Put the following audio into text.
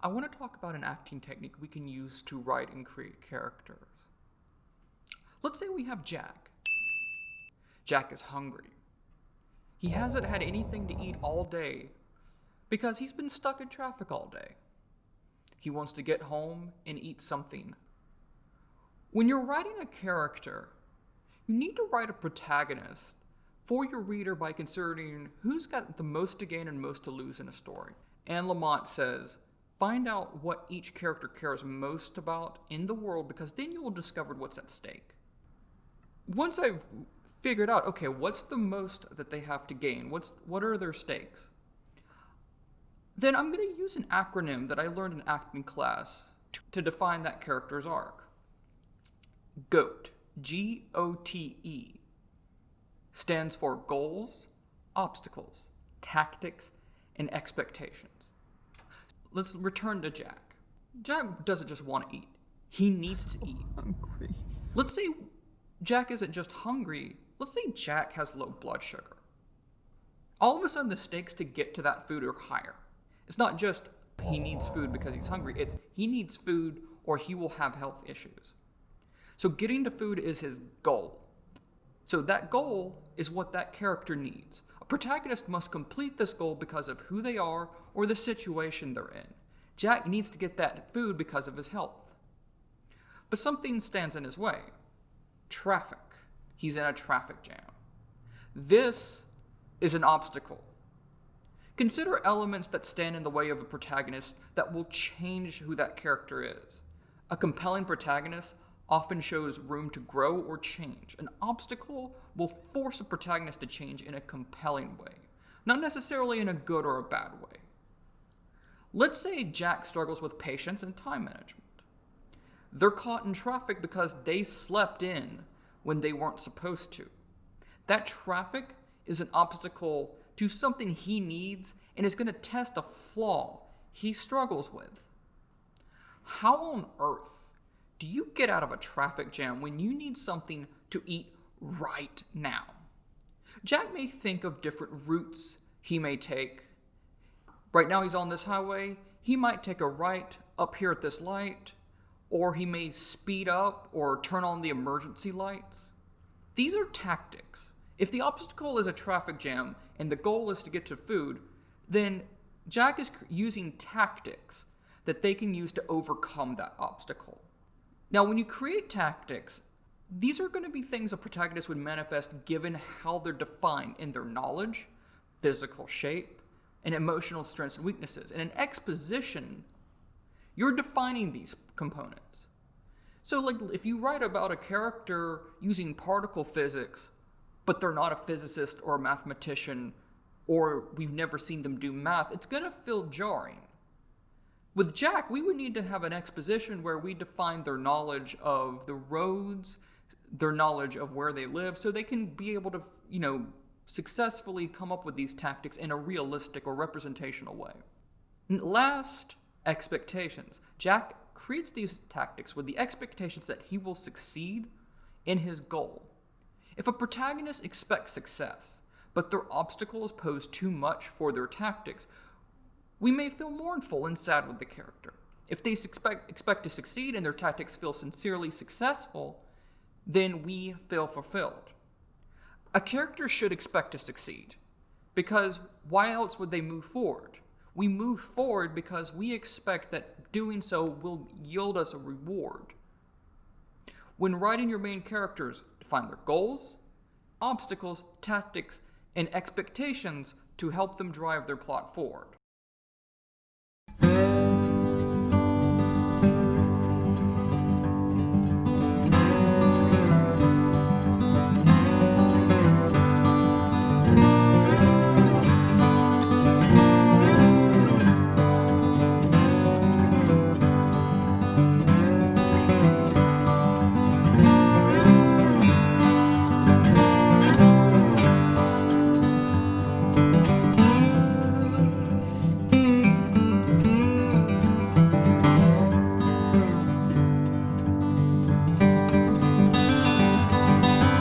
I want to talk about an acting technique we can use to write and create characters. Let's say we have Jack. Jack is hungry. He hasn't had anything to eat all day because he's been stuck in traffic all day. He wants to get home and eat something. When you're writing a character, you need to write a protagonist for your reader by considering who's got the most to gain and most to lose in a story. Anne Lamott says, find out what each character cares most about in the world, because then you will discover what's at stake. Once I've figured out, okay, what's the most that they have to gain? What are their stakes? Then I'm going to use an acronym that I learned in acting class to define that character's arc. GOAT, G-O-T-E, stands for goals, obstacles, tactics, and expectations. Let's return to Jack. Jack doesn't just want to eat. He needs to eat. Hungry. Let's say Jack isn't just hungry. Let's say Jack has low blood sugar. All of a sudden, the stakes to get to that food are higher. It's not just he needs food because he's hungry. It's he needs food or he will have health issues. So getting to food is his goal. So that goal is what that character needs. A protagonist must complete this goal because of who they are or the situation they're in. Jack needs to get that food because of his health. But something stands in his way. Traffic. He's in a traffic jam. This is an obstacle. Consider elements that stand in the way of a protagonist that will change who that character is. A compelling protagonist often shows room to grow or change. An obstacle will force a protagonist to change in a compelling way, not necessarily in a good or a bad way. Let's say Jack struggles with patience and time management. They're caught in traffic because they slept in when they weren't supposed to. That traffic is an obstacle to something he needs and is going to test a flaw he struggles with. How on earth do you get out of a traffic jam when you need something to eat right now? Jack may think of different routes he may take. Right now he's on this highway. He might take a right up here at this light, or he may speed up or turn on the emergency lights. These are tactics. If the obstacle is a traffic jam and the goal is to get to food, then Jack is using tactics that they can use to overcome that obstacle. Now, when you create tactics, these are going to be things a protagonist would manifest given how they're defined in their knowledge, physical shape, and emotional strengths and weaknesses. In an exposition, you're defining these components. So, like, if you write about a character using particle physics, but they're not a physicist or a mathematician, or we've never seen them do math, it's going to feel jarring. With Jack, we would need to have an exposition where we define their knowledge of the roads, their knowledge of where they live, so they can be able to, successfully come up with these tactics in a realistic or representational way. And last, expectations. Jack creates these tactics with the expectations that he will succeed in his goal. If a protagonist expects success, but their obstacles pose too much for their tactics, we may feel mournful and sad with the character. If they expect to succeed and their tactics feel sincerely successful, then we feel fulfilled. A character should expect to succeed, because why else would they move forward? We move forward because we expect that doing so will yield us a reward. When writing your main characters, define their goals, obstacles, tactics, and expectations to help them drive their plot forward.